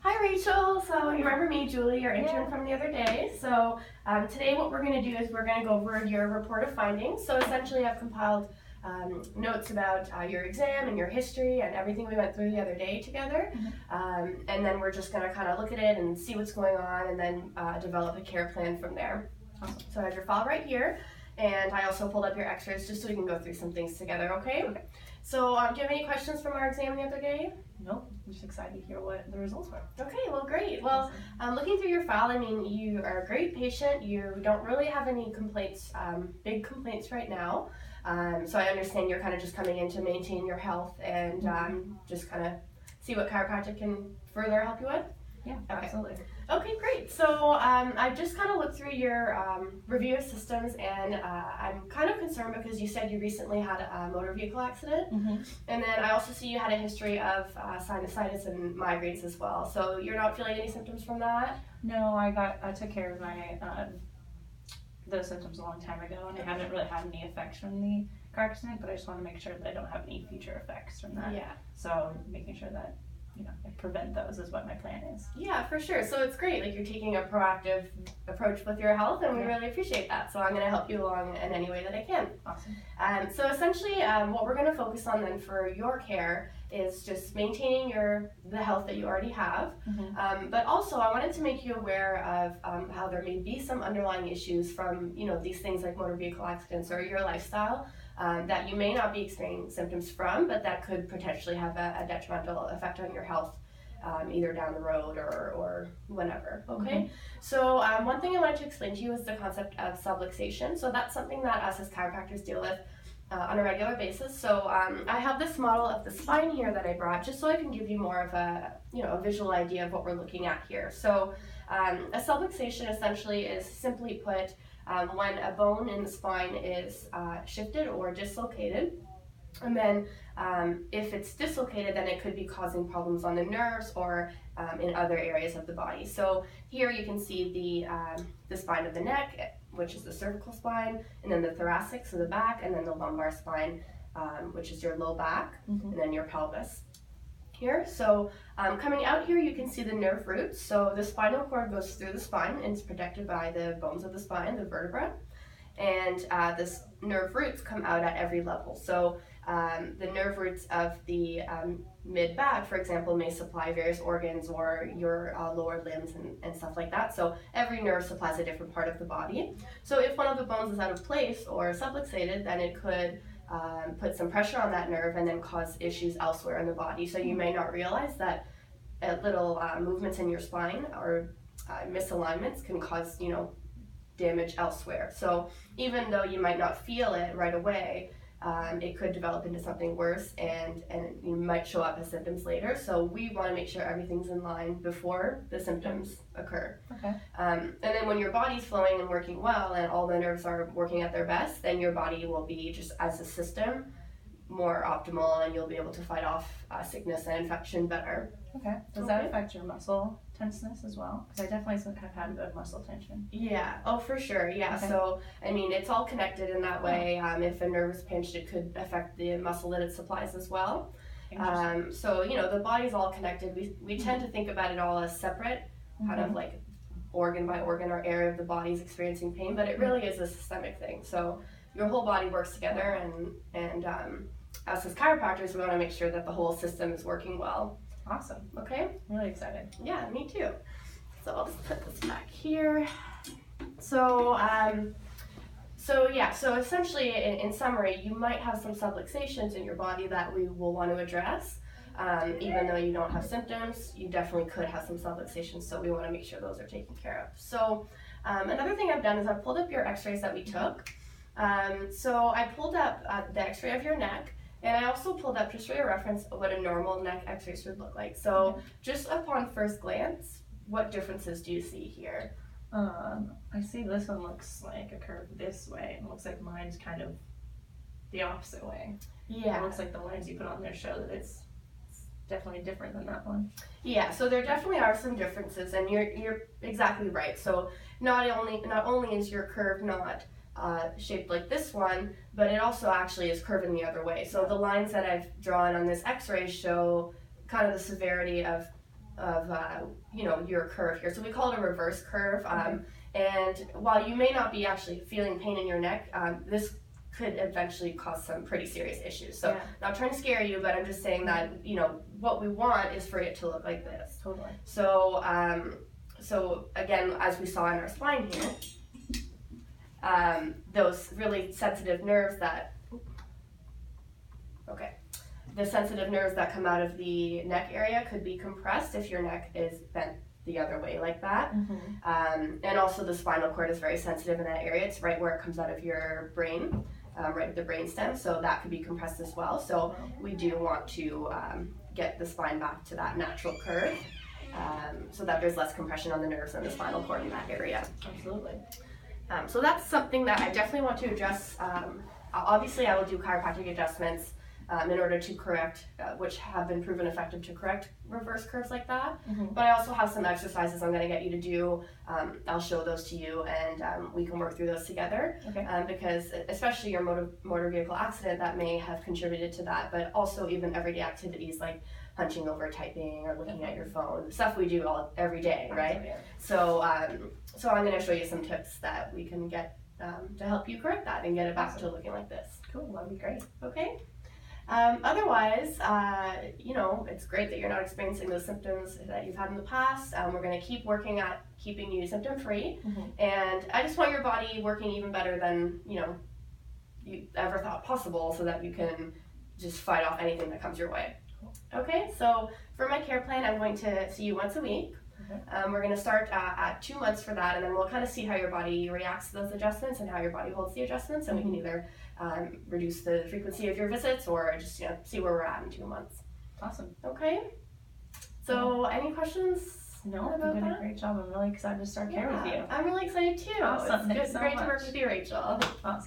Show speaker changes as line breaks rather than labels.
Hi Rachel, so you remember me, Julie, your intern from the other day. So today what we're going to do is we're going to go over your report of findings. So essentially I've compiled notes about your exam and your history and everything we went through the other day together. And then we're just going to kind of look at it and see what's going on and then develop a care plan from there.
Awesome.
So I have your file right here, and I also pulled up your x-rays just so we can go through some things together, okay?
Okay.
So do you have any questions from our exam the other day?
Nope, I'm just excited to hear what the results were.
Okay, well great. Well, looking through your file, I mean, you are a great patient. You don't really have any complaints, big complaints right now. So I understand you're kind of just coming in to maintain your health and just kind of see what chiropractic can further help you with.
Yeah,
Okay.
absolutely.
Okay, great. So I've just kind of looked through your review of systems, and I'm kind of concerned because you said you recently had a motor vehicle accident, and then I also see you had a history of sinusitis and migraines as well. So you're not feeling any symptoms from that?
No, I took care of my those symptoms a long time ago, and I haven't really had any effects from the car accident, but I just want to make sure that I don't have any future effects from that.
Yeah.
So making sure that I prevent those is what my plan is.
Yeah, for sure. So it's great. Like, you're taking a proactive approach with your health, and we really appreciate that. So I'm going to help you along in any way that I can.
Awesome.
So essentially, what we're going to focus on then for your care is just maintaining the health that you already have. But also, I wanted to make you aware of how there may be some underlying issues from these things like motor vehicle accidents or your lifestyle. That you may not be experiencing symptoms from, but that could potentially have a detrimental effect on your health, either down the road or whenever, okay? So one thing I wanted to explain to you is the concept of subluxation. So that's something that us as chiropractors deal with on a regular basis. So I have this model of the spine here that I brought just so I can give you more of a visual idea of what we're looking at here. So a subluxation essentially is, simply put, when a bone in the spine is shifted or dislocated, and then if it's dislocated, then it could be causing problems on the nerves or in other areas of the body. So here you can see the spine of the neck, which is the cervical spine, and then the thoracic, so the back, and then the lumbar spine, which is your low back, and then your pelvis. Here. So coming out here, you can see the nerve roots. So the spinal cord goes through the spine and it's protected by the bones of the spine, the vertebra. And this nerve roots come out at every level. So the nerve roots of the mid-back, for example, may supply various organs or your lower limbs and stuff like that. So every nerve supplies a different part of the body. So if one of the bones is out of place or subluxated, then it could put some pressure on that nerve and then cause issues elsewhere in the body. So you may not realize that little movements in your spine or misalignments can cause, damage elsewhere. So even though you might not feel it right away, it could develop into something worse, and you might show up as symptoms later. So we want to make sure everything's in line before the symptoms occur.
Okay.
And then when your body's flowing and working well and all the nerves are working at their best, then your body will be, just as a system, more optimal, and you'll be able to fight off sickness and infection better.
Okay. Does that affect your muscle tenseness as well? Because I definitely have had good muscle tension.
Yeah. Oh, for sure. Yeah.
Okay.
So, I mean, it's all connected in that way. If a nerve is pinched, it could affect the muscle that it supplies as well. So, the body's all connected. We tend to think about it all as separate, kind of like organ by organ or area of the body is experiencing pain, but it really is a systemic thing. So your whole body works together, and us as chiropractors, we want to make sure that the whole system is working well.
Awesome.
Okay?
Really excited.
Yeah, me too. So I'll just put this back here. So essentially, in summary, you might have some subluxations in your body that we will want to address. Even though you don't have symptoms, you definitely could have some subluxations, so we want to make sure those are taken care of. So another thing I've done is I've pulled up your x-rays that we took. So I pulled up the x-ray of your neck, and I also pulled up, just for your reference, what a normal neck x-ray should look like. So just upon first glance, what differences do you see here?
I see this one looks like a curve this way, and it looks like mine's kind of the opposite way.
Yeah.
It looks like the lines you put on there show that it's definitely different than that one.
Yeah, so there definitely are some differences, and you're exactly right. So not only is your curve not shaped like this one, but it also actually is curving the other way. So the lines that I've drawn on this x-ray show kind of the severity of your curve here. So we call it a reverse curve. And while you may not be actually feeling pain in your neck, this could eventually cause some pretty serious issues. So not trying to scare you, but I'm just saying that, what we want is for it to look like this.
Totally.
So, so again, as we saw in our spine here, those really sensitive nerves the sensitive nerves that come out of the neck area could be compressed if your neck is bent the other way like that. And also the spinal cord is very sensitive in that area. It's right where it comes out of your brain, right at the brain stem, so that could be compressed as well. So we do want to get the spine back to that natural curve, so that there's less compression on the nerves and the spinal cord in that area.
Absolutely.
So that's something that I definitely want to address. Obviously, I will do chiropractic adjustments in order to correct, which have been proven effective to correct reverse curves like that. But I also have some exercises I'm going to get you to do. I'll show those to you, and we can work through those together. Because especially your motor vehicle accident, that may have contributed to that, but also even everyday activities like hunching over, typing, or looking at your phone, stuff we do every day, right? So, so I'm going to show you some tips that we can get to help you correct that and get it back to looking like this.
Cool, that'd be great.
Okay. Otherwise, it's great that you're not experiencing those symptoms that you've had in the past. We're going to keep working at keeping you symptom-free, and I just want your body working even better than, you ever thought possible, so that you can just fight off anything that comes your way. Okay, so for my care plan, I'm going to see you once a week. We're going to start at 2 months for that, and then we'll kind of see how your body reacts to those adjustments and how your body holds the adjustments, and we can either reduce the frequency of your visits or just see where we're at in 2 months.
Awesome.
Okay. So any questions?
No, you did a great job. I'm really excited to start care with you.
I'm really excited too.
Awesome.
It's great to work with you, Rachel.
Awesome.